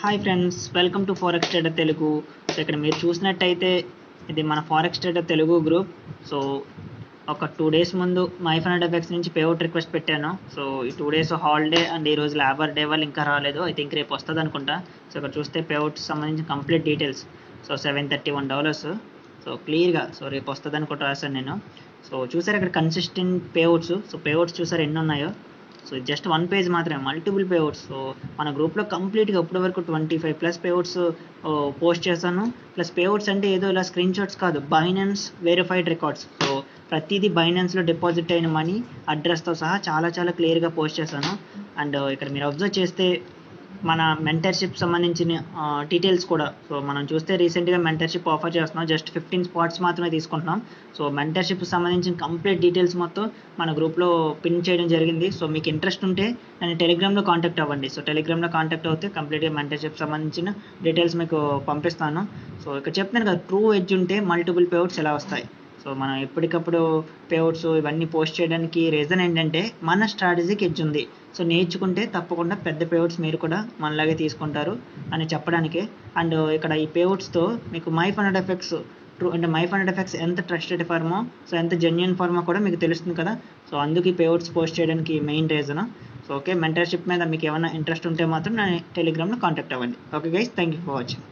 Hi friends, welcome to forex trader Telugu. So ఇక్కడ మీరు చూసినట్టయితే ఇది మన forex trader Telugu group. So ఒక 2 days ముందు MyFunEdFX నుంచి పేఅవుట్ రిక్వెస్ట్ పెట్టాను. సో ఈ 2 days హాలిడే అండ్ ఈ రోజు లేబర్ డే వల్ల ఇంకా రాలేదు. ఐ థింక్ రేపు వస్తుంది అనుకుంటా. సో ఇక్కడ చూస్తే పేఅవుట్స్ సంబంధించిన కంప్లీట్ డీటెయిల్స్. సో $731. సో క్లియర్గా రేపు వస్తుంది అనుకుంటా రాశాను నేను. సో చూసారు ఇక్కడ కన్సిస్టెంట్ పేఅవుట్స్. సో పేఅవుట్స్ చూసారు ఎన్ని ఉన్నాయో. సో జస్ట్ 1 page మాత్రమే, మల్టిపుల్ పేఅవుట్స్. సో మన గ్రూప్లో కంప్లీట్గా ఇప్పటి వరకు 25+ పేఅవుట్స్ పోస్ట్ చేశాను. ప్లస్ పేఅవుట్స్ అంటే ఏదో ఇలా స్క్రీన్ షాట్స్ కాదు, బైనాన్స్ వెరిఫైడ్ రికార్డ్స్. సో ప్రతిదీ బైనాన్స్లో డిపాజిట్ అయిన మనీ అడ్రస్తో సహా చాలా చాలా క్లియర్గా పోస్ట్ చేశాను. అండ్ ఇక్కడ మీరు అబ్జర్వ్ చేస్తే మన మెంటర్షిప్ సంబంధించిన డీటెయిల్స్ కూడా. సో మనం చూస్తే రీసెంట్గా మెంటర్షిప్ ఆఫర్ చేస్తున్నాం, జస్ట్ 15 spots మాత్రమే తీసుకుంటున్నాం. సో మెంటర్షిప్ సంబంధించిన కంప్లీట్ డీటెయిల్స్ మొత్తం మన గ్రూప్లో పిన్ చేయడం జరిగింది. సో మీకు ఇంట్రెస్ట్ ఉంటే నన్ను టెలిగ్రామ్లో కాంటాక్ట్ అవ్వండి. సో టెలిగ్రామ్లో కాంటాక్ట్ అవుతే కంప్లీట్గా మెంటర్షిప్ సంబంధించిన డీటెయిల్స్ మీకు పంపిస్తాను. సో ఇక్కడ చెప్తున్నాను కదా, ట్రూ ఎడ్జ్ ఉంటే మల్టిపుల్ పేఅవుట్స్ ఎలా వస్తాయి. సో మనం ఎప్పటికప్పుడు పేఅవుట్స్ ఇవన్నీ పోస్ట్ చేయడానికి రీజన్ ఏంటంటే మన స్ట్రాటజీకి ఎడ్జ్ ఉంది. సో నేర్చుకుంటే తప్పకుండా పెద్ద పేఅవుట్స్ మీరు కూడా మనలాగే తీసుకుంటారు అని చెప్పడానికే. అండ్ ఇక్కడ ఈ పేఅవుట్స్తో మీకు MyFunEdFX ట్రూ అంటే MyFunEdFX ఎంత ట్రస్టెడ్ ఫార్మో, సో ఎంత జెన్యున్ ఫార్మో కూడా మీకు తెలుస్తుంది కదా. సో అందుకు ఈ పేఅవుట్స్ పోస్ట్ చేయడానికి main reason. So okay, mentorship మీద మీకు ఏమైనా ఇంట్రెస్ట్ ఉంటే మాత్రం నా టెలిగ్రామ్లో కాంటాక్ట్ అవ్వండి. Okay guys, thank you for watching.